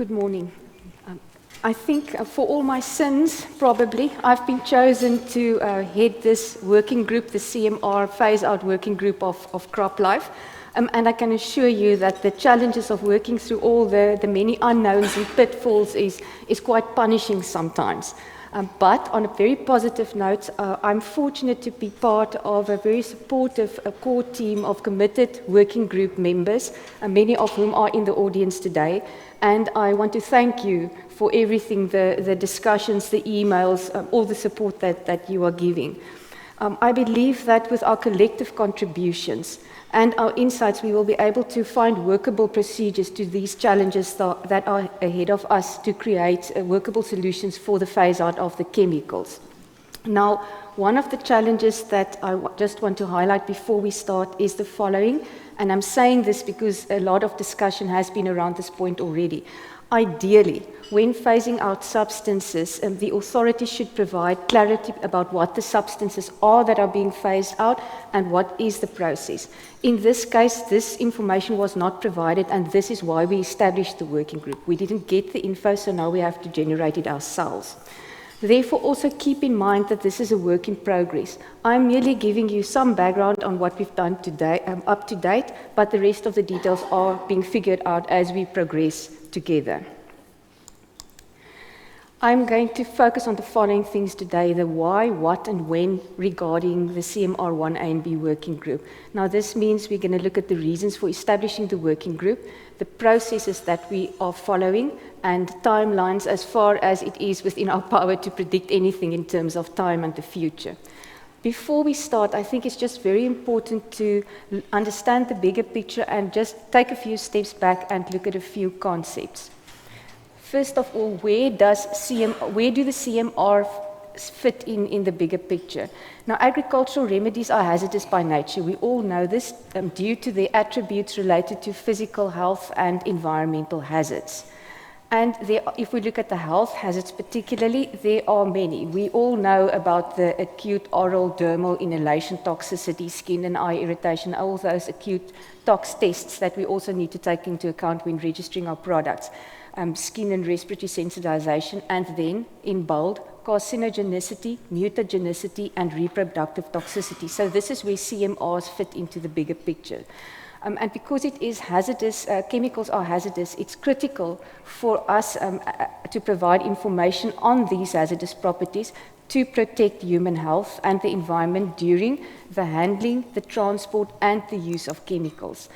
Good morning. I think for all my sins, probably, I've been chosen to head this working group, the CMR phase-out working group of CropLife. And I can assure you that the challenges of working through all the many unknowns and pitfalls is quite punishing sometimes. But on a very positive note, I'm fortunate to be part of a very supportive core team of committed working group members, many of whom are in the audience today. And I want to thank you for everything, the discussions, the emails, all the support that you are giving. I believe that with our collective contributions and our insights, we will be able to find workable procedures to these challenges that are ahead of us to create workable solutions for the phase-out of the chemicals. Now, one of the challenges that I just want to highlight before we start is the following, and I'm saying this because a lot of discussion has been around this point already. Ideally, when phasing out substances, the authorities should provide clarity about what the substances are that are being phased out and what is the process. In this case, this information was not provided, and this is why we established the working group. We didn't get the info, so now we have to generate it ourselves. Therefore, also keep in mind that this is a work in progress. I'm merely giving you some background on what we've done today, up to date, but the rest of the details are being figured out as we progress together. I'm going to focus on the following things today: the why, what, and when regarding the CMR 1A and B working group. Now, this means we're going to look at the reasons for establishing the working group, the processes that we are following, and timelines as far as it is within our power to predict anything in terms of time and the future. Before we start, I think it's just very important to understand the bigger picture and just take a few steps back and look at a few concepts. First of all, where do the CMR fit in the bigger picture? Now, agricultural remedies are hazardous by nature. We all know this due to their attributes related to physical health and environmental hazards. And if we look at the health hazards particularly, there are many. We all know about the acute oral dermal inhalation toxicity, skin and eye irritation, all those acute tox tests that we also need to take into account when registering our products. Skin and respiratory sensitization, and then, in bold, carcinogenicity, mutagenicity, and reproductive toxicity. So this is where CMRs fit into the bigger picture. And because it is hazardous, chemicals are hazardous, it's critical for us to provide information on these hazardous properties to protect human health and the environment during the handling, the transport, and the use of chemicals.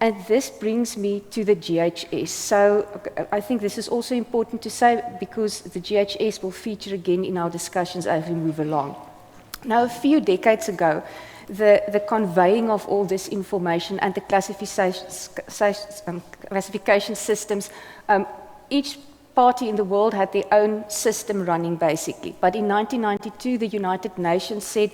And this brings me to the GHS. So I think this is also important to say because the GHS will feature again in our discussions as we move along. Now, a few decades ago, the conveying of all this information and the classification systems, each party in the world had their own system running basically. But in 1992, the United Nations said,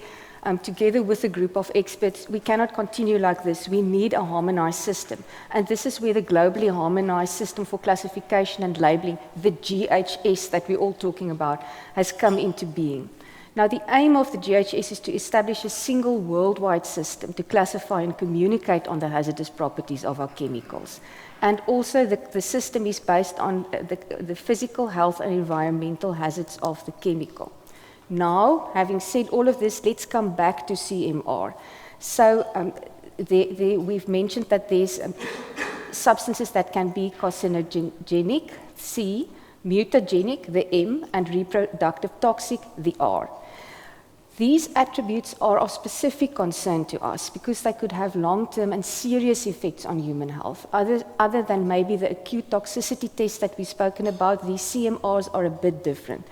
together with a group of experts, we cannot continue like this. We need a harmonized system. And this is where the globally harmonized system for classification and labeling, the GHS that we're all talking about, has come into being. Now, the aim of the GHS is to establish a single worldwide system to classify and communicate on the hazardous properties of our chemicals. And also the system is based on the physical health and environmental hazards of the chemical. Now, having said all of this, let's come back to CMR. So we've mentioned that there's substances that can be carcinogenic, C, mutagenic, the M, and reproductive toxic, the R. These attributes are of specific concern to us because they could have long-term and serious effects on human health. Other than maybe the acute toxicity test that we've spoken about, these CMRs are a bit different.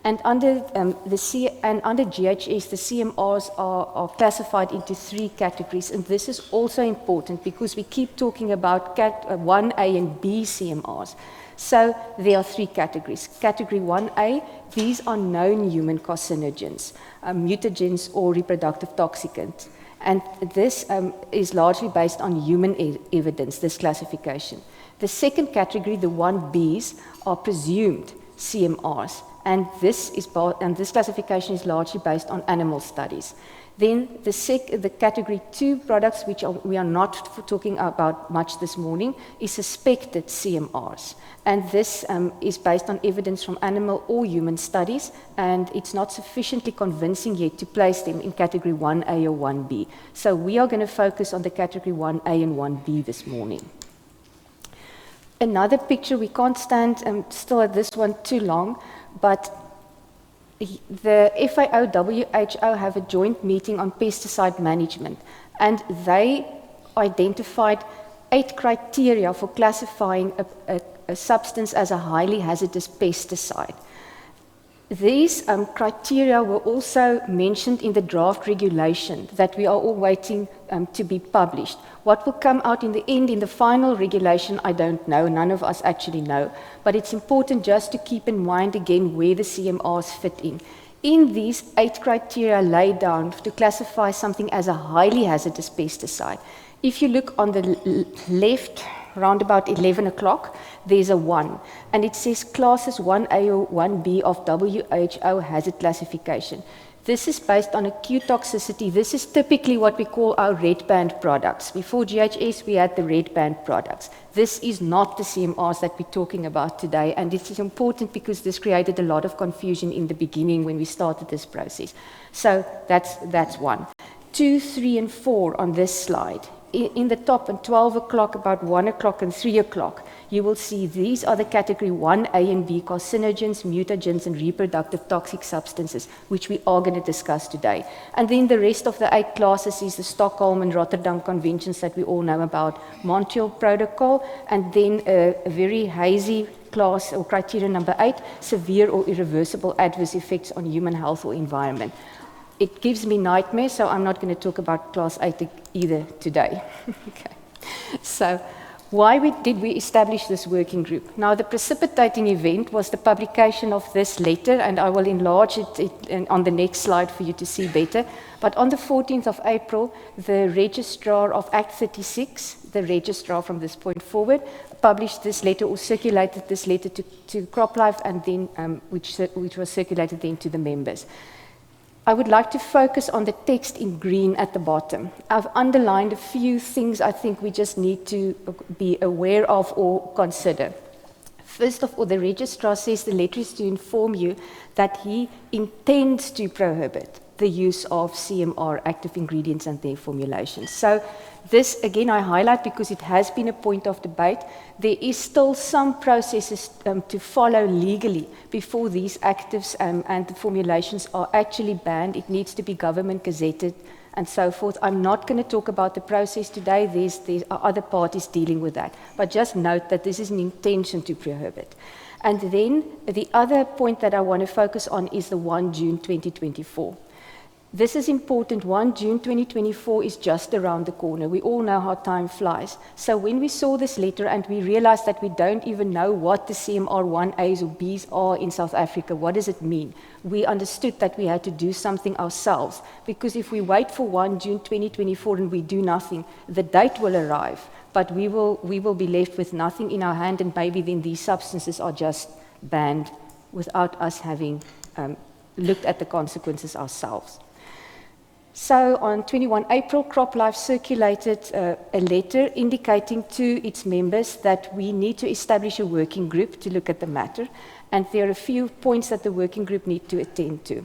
And under GHS, the CMRs are classified into three categories, and this is also important because we keep talking about 1A and B CMRs. So there are three categories. Category 1A, these are known human carcinogens, mutagens or reproductive toxicants. And this is largely based on human evidence, this classification. The second category, the 1Bs, are presumed CMRs. and this classification is largely based on animal studies. Then the category 2 products, which we are not talking about much this morning, is suspected CMRs. And this is based on evidence from animal or human studies, and it's not sufficiently convincing yet to place them in category 1A or 1B. So we are going to focus on the category 1A and 1B this morning. Another picture, we can't stand still at this one too long, but the FAO, WHO have a joint meeting on pesticide management, and they identified 8 criteria for classifying a substance as a highly hazardous pesticide. These criteria were also mentioned in the draft regulation that we are all waiting to be published. What will come out in the end, in the final regulation, I don't know. None of us actually know. But it's important just to keep in mind again where the CMRs fit in. In these 8 criteria laid down to classify something as a highly hazardous pesticide, if you look on the left, around about 11 o'clock, there's a 1. And it says classes 1A or 1B of WHO hazard classification. This is based on acute toxicity. This is typically what we call our red band products. Before GHS, we had the red band products. This is not the CMRs that we're talking about today, and this is important because this created a lot of confusion in the beginning when we started this process. So that's 1. 2, 3, and 4 on this slide. In the top, at 12 o'clock, about 1 o'clock, and 3 o'clock, you will see these are the category 1A and B carcinogens, mutagens, and reproductive toxic substances, which we are going to discuss today. And then the rest of the 8 classes is the Stockholm and Rotterdam Conventions that we all know about, Montreal Protocol, and then a very hazy class or criteria number 8, severe or irreversible adverse effects on human health or environment. It gives me nightmares, so I'm not going to talk about class 8 either today. Okay. So, why did we establish this working group? Now, the precipitating event was the publication of this letter, and I will enlarge it on the next slide for you to see better. But on the 14th of April, the registrar of Act 36, the registrar from this point forward, published this letter or circulated this letter to CropLife, and then which was circulated then to the members. I would like to focus on the text in green at the bottom. I've underlined a few things I think we just need to be aware of or consider. First of all, the registrar says the letter is to inform you that he intends to prohibit the use of CMR, active ingredients, and their formulations. So this, again, I highlight because it has been a point of debate. There is still some processes to follow legally before these actives and the formulations are actually banned. It needs to be government gazetted and so forth. I'm not going to talk about the process today. There are other parties dealing with that. But just note that this is an intention to prohibit. And then the other point that I want to focus on is the 1 June 2024. This is important. 1 June 2024 is just around the corner. We all know how time flies. So when we saw this letter and we realized that we don't even know what the CMR 1As or Bs are in South Africa, what does it mean? We understood that we had to do something ourselves, because if we wait for 1 June 2024 and we do nothing, the date will arrive, but we will be left with nothing in our hand, and maybe then these substances are just banned without us having looked at the consequences ourselves. So on 21 April, CropLife circulated a letter indicating to its members that we need to establish a working group to look at the matter, and there are a few points that the working group need to attend to.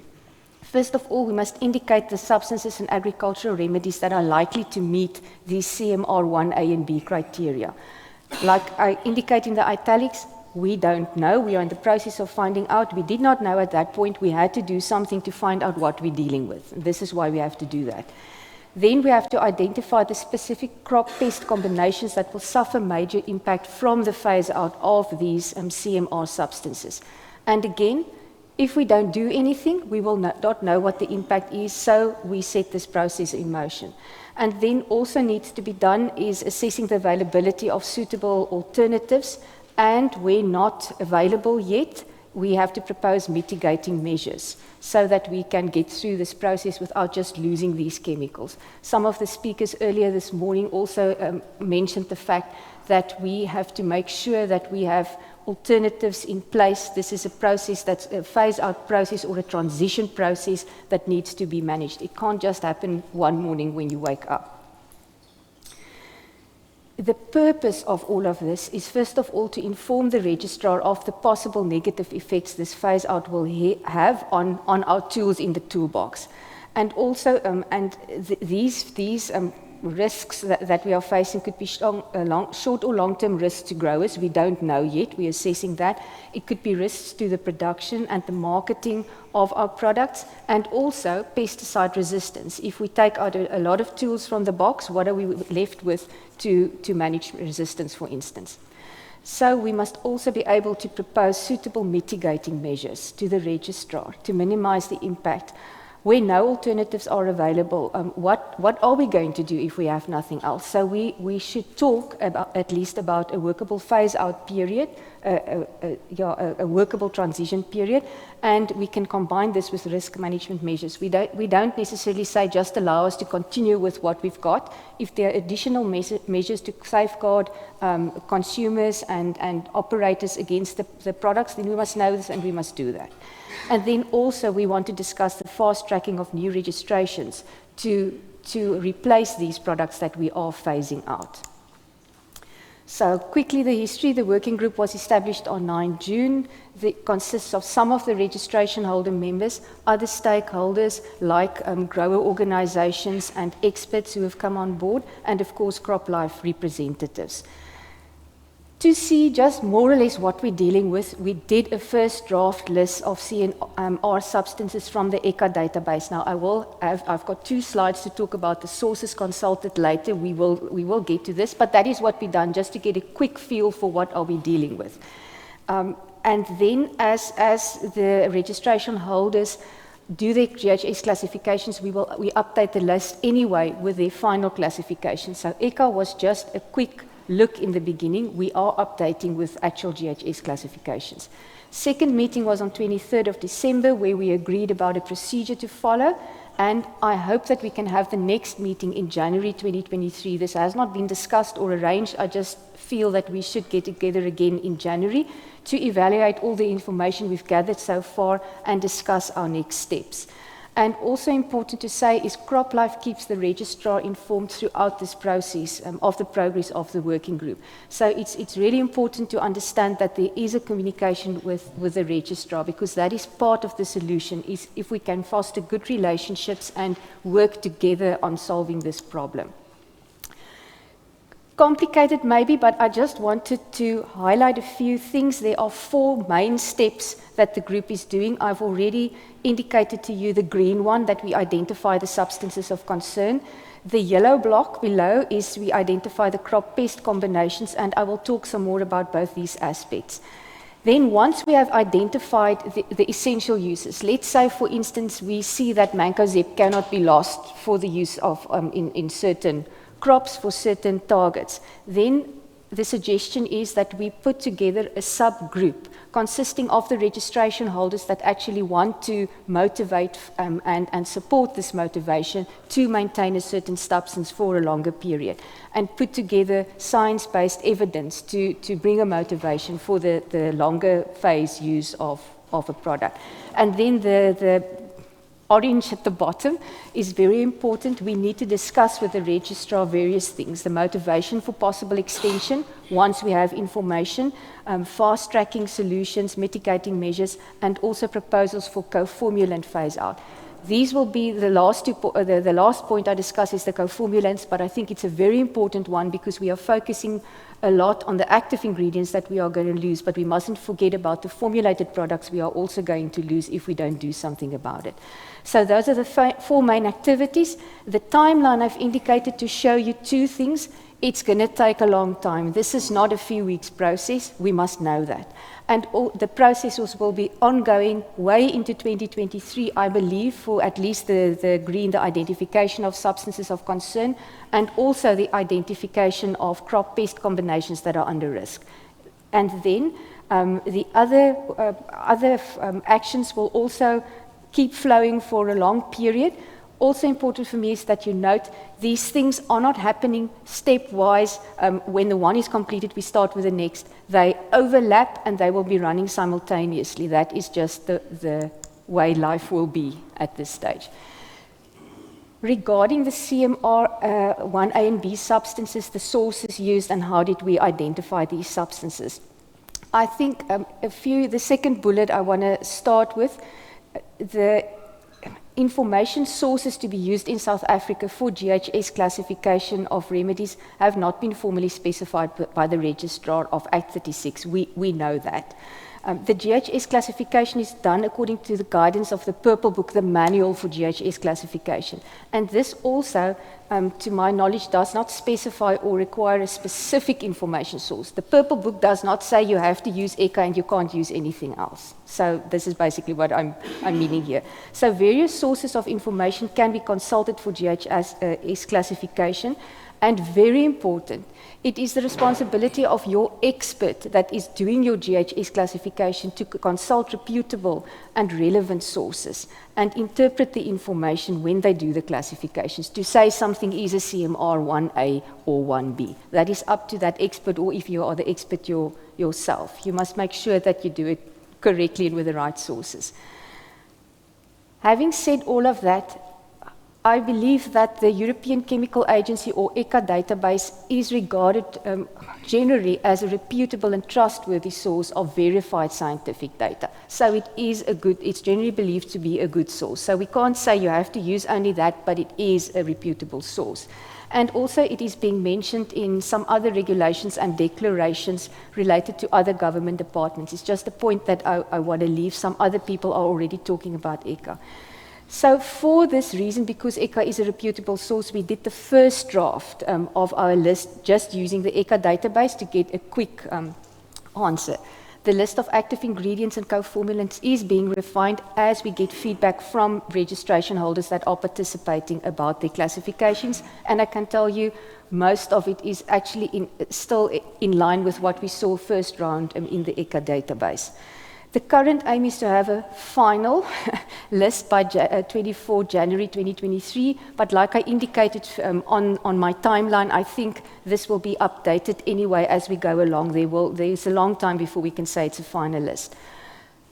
First of all, we must indicate the substances and agricultural remedies that are likely to meet these CMR 1A and B criteria. Like I indicate in the italics, we don't know. We are in the process of finding out. We did not know at that point. We had to do something to find out what we're dealing with. And this is why we have to do that. Then we have to identify the specific crop pest combinations that will suffer major impact from the phase out of these CMR substances. And again, if we don't do anything, we will not know what the impact is, so we set this process in motion. And then also needs to be done is assessing the availability of suitable alternatives, and where not available yet, we have to propose mitigating measures so that we can get through this process without just losing these chemicals. Some of the speakers earlier this morning also mentioned the fact that we have to make sure that we have alternatives in place. This is a process that's a phase-out process or a transition process that needs to be managed. It can't just happen one morning when you wake up. The purpose of all of this is, first of all, to inform the registrar of the possible negative effects this phase-out will have on our tools in the toolbox. And also, these risks that we are facing could be short or long-term risks to growers. We don't know yet. We're assessing that. It could be risks to the production and the marketing of our products, and also pesticide resistance. If we take out a lot of tools from the box, what are we left with to manage resistance, for instance? So we must also be able to propose suitable mitigating measures to the registrar to minimize the impact. Where no alternatives are available, what are we going to do if we have nothing else? So we should talk about, at least about a workable phase-out period, a workable transition period, and we can combine this with risk management measures. We don't necessarily say just allow us to continue with what we've got. If there are additional measures to safeguard consumers and operators against the products, then we must know this and we must do that. And then also we want to discuss the fast tracking of new registrations to replace these products that we are phasing out. So quickly, the history. The working group was established on 9 June. It consists of some of the registration holder members, other stakeholders like grower organizations and experts who have come on board, and of course CropLife representatives. To see just more or less what we're dealing with, we did a first draft list of CNR substances from the ECHA database. Now, I've got 2 slides to talk about the sources consulted later. We will get to this, but that is what we've done, just to get a quick feel for what are we dealing with. And then, as the registration holders do their GHS classifications, we update the list anyway with their final classification. So ECHA was just a quick look in the beginning. We are updating with actual GHS classifications. Second meeting was on 23rd of December, where we agreed about a procedure to follow, and I hope that we can have the next meeting in January 2023. This has not been discussed or arranged. I just feel that we should get together again in January to evaluate all the information we've gathered so far and discuss our next steps. And also important to say is CropLife keeps the registrar informed throughout this process of the progress of the working group. So it's really important to understand that there is a communication with the registrar, because that is part of the solution, is if we can foster good relationships and work together on solving this problem. Complicated maybe, but I just wanted to highlight a few things. There are 4 main steps that the group is doing. I've already indicated to you the green one, that we identify the substances of concern. The yellow block below is we identify the crop pest combinations, and I will talk some more about both these aspects. Then once we have identified the essential uses, let's say for instance we see that mancozeb cannot be lost for the use of in certain crops for certain targets, then the suggestion is that we put together a subgroup consisting of the registration holders that actually want to motivate and support this motivation to maintain a certain substance for a longer period, and put together science-based evidence to bring a motivation for the longer phase use of a product. And then the orange at the bottom is very important. We need to discuss with the registrar various things: the motivation for possible extension once we have information, fast-tracking solutions, mitigating measures, and also proposals for co-formulant phase-out. These will be the last the last point I discuss is the co-formulants, but I think it's a very important one because we are focusing a lot on the active ingredients that we are going to lose, but we mustn't forget about the formulated products we are also going to lose if we don't do something about it. So those are the 4 main activities. The timeline I've indicated to show you 2 things. It's going to take a long time. This is not a few weeks process. We must know that. And the processes will be ongoing way into 2023, I believe, for at least the green, the identification of substances of concern, and also the identification of crop pest combinations that are under risk. And then the other actions will also keep flowing for a long period. also important for me is that you note these things are not happening stepwise. When the one is completed, we start with the next. They overlap and they will be running simultaneously. That is just the way life will be at this stage. Regarding the CMR 1A and B substances, the sources used and how did we identify these substances? I think the second bullet I want to start with, the information sources to be used in South Africa for GHS classification of remedies have not been formally specified by the Registrar of Act 36. We know that. The GHS classification is done according to the guidance of the Purple Book, the manual for GHS classification. And this also, to my knowledge, does not specify or require a specific information source. The Purple Book does not say you have to use ECHA and you can't use anything else. So this is basically what I'm meaning here. So various sources of information can be consulted for GHS classification. And very important, it is the responsibility of your expert that is doing your GHS classification to consult reputable and relevant sources and interpret the information when they do the classifications to say something is a CMR 1A or 1B. That is up to that expert, or if you are the expert yourself. You must make sure that you do it correctly and with the right sources. Having said all of that, I believe that the European Chemical Agency, or ECHA database, is regarded generally as a reputable and trustworthy source of verified scientific data. So it's generally believed to be a good source. So we can't say you have to use only that, but it is a reputable source. And also it is being mentioned in some other regulations and declarations related to other government departments. It's just a point that I want to leave. Some other people are already talking about ECHA. So for this reason, because ECHA is a reputable source, we did the first draft of our list just using the ECHA database to get a quick answer. The list of active ingredients and co-formulants is being refined as we get feedback from registration holders that are participating about their classifications. And I can tell you, most of it is actually still in line with what we saw first round in the ECHA database. The current aim is to have a final list by 24 January 2023, but like I indicated on my timeline, I think this will be updated anyway as we go along. There is a long time before we can say it's a final list.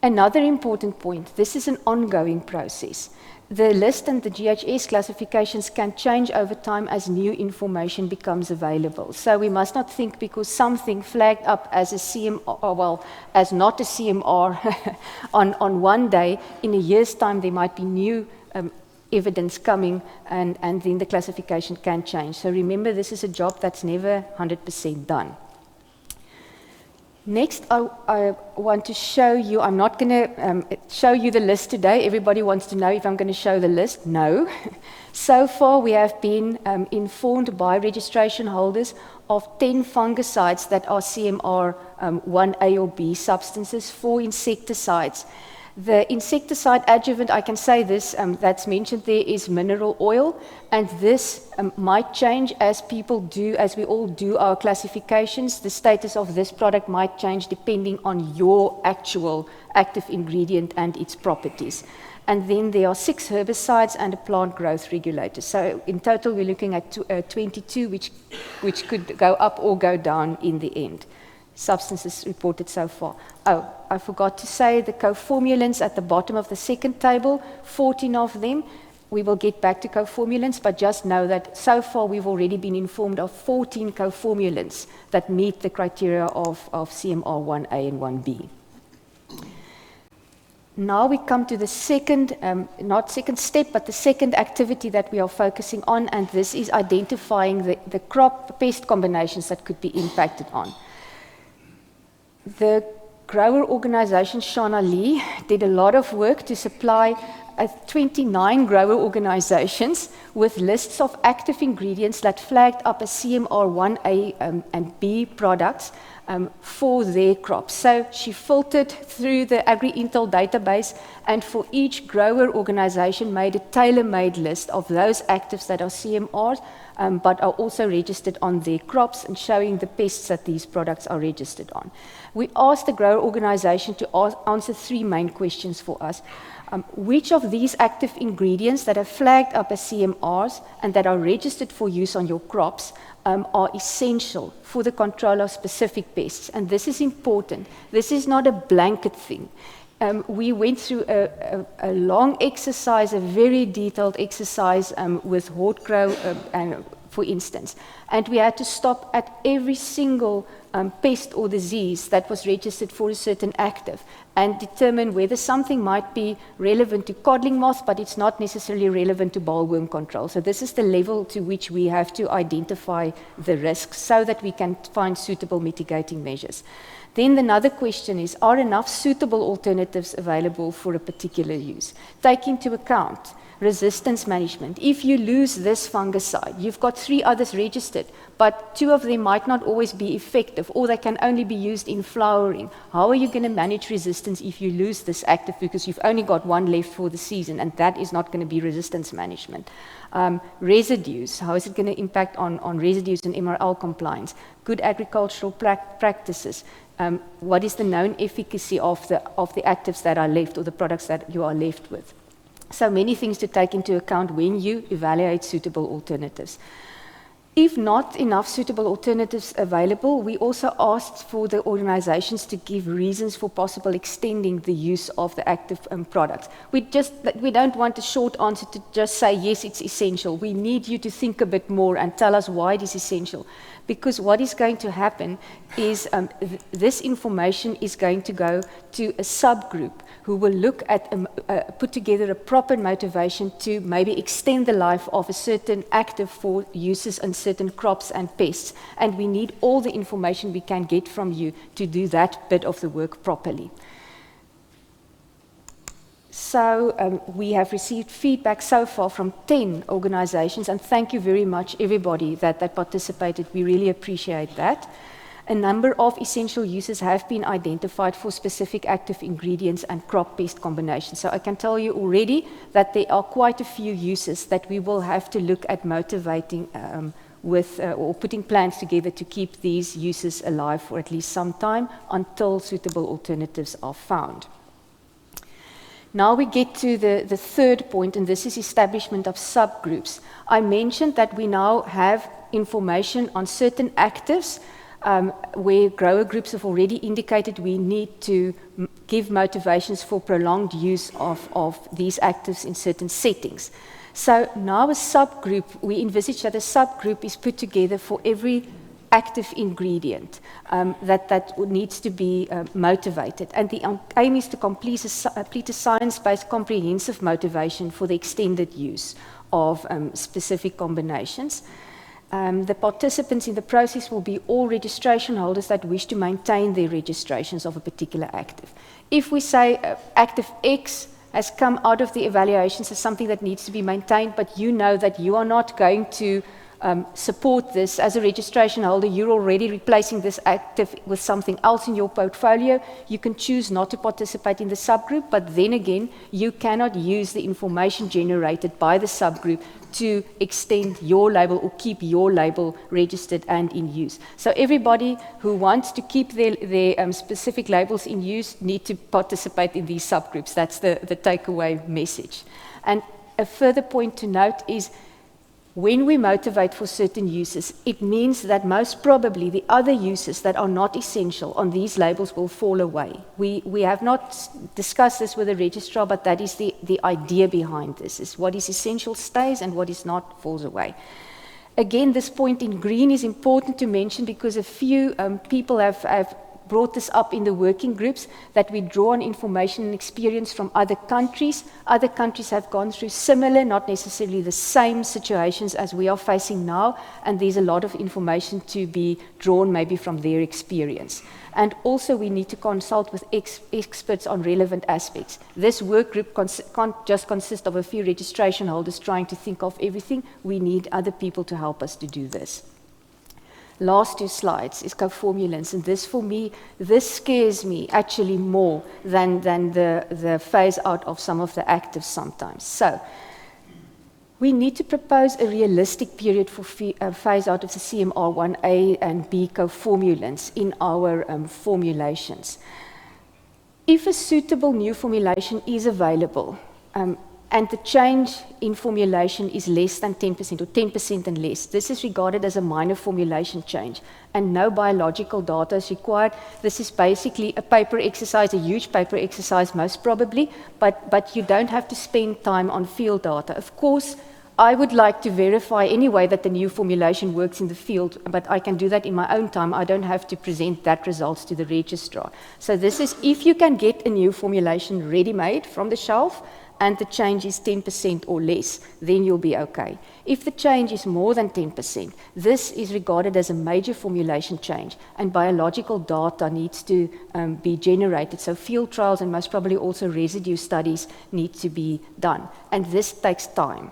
Another important point, this is an ongoing process. The list and the GHS classifications can change over time as new information becomes available. So we must not think because something flagged up as a CMR, well, as not a CMR on one day, in a year's time there might be new evidence coming and then the classification can change. So remember, this is a job that's never 100% done. Next, I want to show you, I'm not going to show you the list today. Everybody wants to know if I'm going to show the list. No. So far, we have been informed by registration holders of 10 fungicides that are CMR 1A or B substances, 4 insecticides. The insecticide adjuvant, I can say this, that's mentioned there is mineral oil, and this might change as people do, as we all do our classifications. The status of this product might change depending on your actual active ingredient and its properties. And then there are 6 herbicides and a plant growth regulator. So in total, we're looking at 22, which could go up or go down in the end. Substances reported so far. Oh, I forgot to say the co-formulants at the bottom of the second table, 14 of them. We will get back to co-formulants, but just know that so far we've already been informed of 14 co-formulants that meet the criteria of CMR 1A and 1B. Now we come to the second, not second step, but the second activity that we are focusing on, and this is identifying the crop pest combinations that could be impacted on. The grower organization, Shana Lee, did a lot of work to supply 29 grower organizations with lists of active ingredients that flagged up as CMR 1A and B products for their crops. So she filtered through the Agri-Intel database, and for each grower organization made a tailor-made list of those actives that are CMRs, but are also registered on their crops and showing the pests that these products are registered on. We asked the grower organization to answer 3 main questions for us. which of these active ingredients that are flagged up as CMRs and that are registered for use on your crops are essential for the control of specific pests. And this is important. This is not a blanket thing. We went through a long exercise, a very detailed exercise with hort crow, for instance. And we had to stop at every single pest or disease that was registered for a certain active and determine whether something might be relevant to codling moth, but it's not necessarily relevant to bollworm control. So this is the level to which we have to identify the risks so that we can find suitable mitigating measures. Then another question is, are enough suitable alternatives available for a particular use? Take into account resistance management. If you lose this fungicide, you've got 3 others registered, but 2 of them might not always be effective, or they can only be used in flowering. How are you going to manage resistance if you lose this active because you've only got 1 left for the season, and that is not going to be resistance management? Residues, how is it going to impact on residues and MRL compliance? Good agricultural practices. What is the known efficacy of the actives that are left, or the products that you are left with? So many things to take into account when you evaluate suitable alternatives. If not enough suitable alternatives available, we also asked for the organizations to give reasons for possible extending the use of the active products. We don't want a short answer to just say, yes, it's essential. We need you to think a bit more and tell us why it is essential. Because what is going to happen is this information is going to go to a subgroup who will look at, put together a proper motivation to maybe extend the life of a certain active for uses on certain crops and pests. And we need all the information we can get from you to do that bit of the work properly. So we have received feedback so far from 10 organizations, and thank you very much, everybody that participated. We really appreciate that. A number of essential uses have been identified for specific active ingredients and crop pest combinations. So I can tell you already that there are quite a few uses that we will have to look at motivating or putting plans together to keep these uses alive for at least some time until suitable alternatives are found. Now we get to the third point, and this is establishment of subgroups. I mentioned that we now have information on certain actives where grower groups have already indicated we need to give motivations for prolonged use of these actives in certain settings. So now a subgroup, we envisage that a subgroup is put together for every active ingredient that needs to be motivated. And the aim is to complete a science-based comprehensive motivation for the extended use of specific combinations. The participants in the process will be all registration holders that wish to maintain their registrations of a particular active. If we say active X has come out of the evaluations as something that needs to be maintained, but you know that you are not going to support this as a registration holder, you're already replacing this active with something else in your portfolio, you can choose not to participate in the subgroup, but then again, you cannot use the information generated by the subgroup to extend your label or keep your label registered and in use. So everybody who wants to keep their specific labels in use need to participate in these subgroups. That's the takeaway message. And a further point to note is when we motivate for certain uses, it means that most probably the other uses that are not essential on these labels will fall away. We have not discussed this with the registrar, but that is the idea behind this, is what is essential stays and what is not falls away. Again, this point in green is important to mention because a few people have brought this up in the working groups, that we draw on information and experience from other countries. Other countries have gone through similar, not necessarily the same situations as we are facing now, and there's a lot of information to be drawn maybe from their experience. And also we need to consult with experts on relevant aspects. This work group can't just consist of a few registration holders trying to think of everything. We need other people to help us to do this. Last 2 slides is co-formulants, and this for me, this scares me actually more than the phase out of some of the actives sometimes. So we need to propose a realistic period for phase out of the CMR 1A and B co-formulants in our formulations. If a suitable new formulation is available, and the change in formulation is less than 10% or 10% and less, this is regarded as a minor formulation change, and no biological data is required. This is basically a paper exercise, a huge paper exercise most probably, but you don't have to spend time on field data. Of course, I would like to verify anyway that the new formulation works in the field, but I can do that in my own time. I don't have to present that results to the registrar. So this is if you can get a new formulation ready-made from the shelf and the change is 10% or less, then you'll be okay. If the change is more than 10%, this is regarded as a major formulation change, and biological data needs to be generated. So field trials and most probably also residue studies need to be done, and this takes time.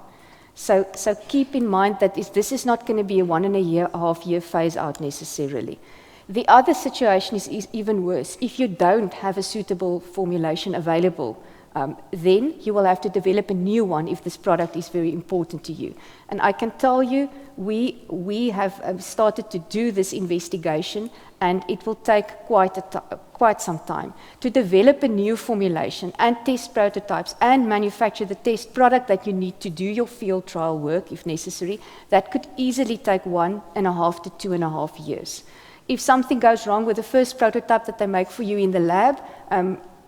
So keep in mind that this is not going to be a 1.5 year phase out necessarily. The other situation is even worse. If you don't have a suitable formulation available, then you will have to develop a new one if this product is very important to you. And I can tell you, we have started to do this investigation, and it will take quite some time to develop a new formulation and test prototypes and manufacture the test product that you need to do your field trial work if necessary. That could easily take 1.5 to 2.5 years. If something goes wrong with the first prototype that they make for you in the lab,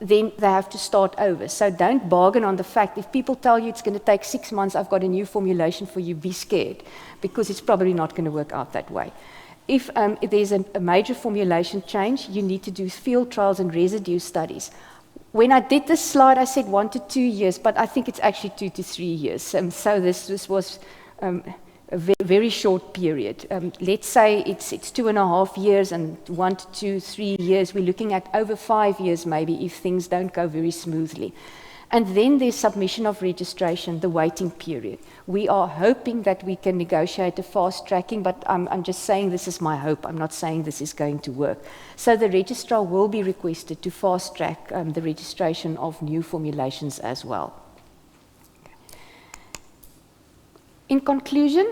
then they have to start over. So don't bargain on the fact, if people tell you it's going to take 6 months, I've got a new formulation for you, be scared, because it's probably not going to work out that way. If there's a major formulation change, you need to do field trials and residue studies. When I did this slide, I said 1 to 2 years, but I think it's actually 2 to 3 years. So this was a very short period. Let's say it's 2.5 years and 1 to 2, 3 years. We're looking at over 5 years maybe if things don't go very smoothly. And then there's submission of registration, the waiting period. We are hoping that we can negotiate a fast tracking, but I'm just saying this is my hope. I'm not saying this is going to work. So the registrar will be requested to fast track the registration of new formulations as well. In conclusion,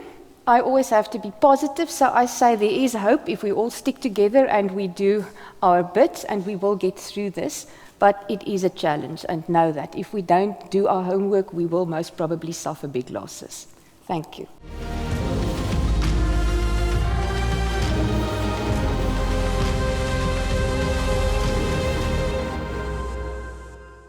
I always have to be positive, so I say there is hope if we all stick together and we do our bit, and we will get through this. But it is a challenge, and know that if we don't do our homework, we will most probably suffer big losses. Thank you.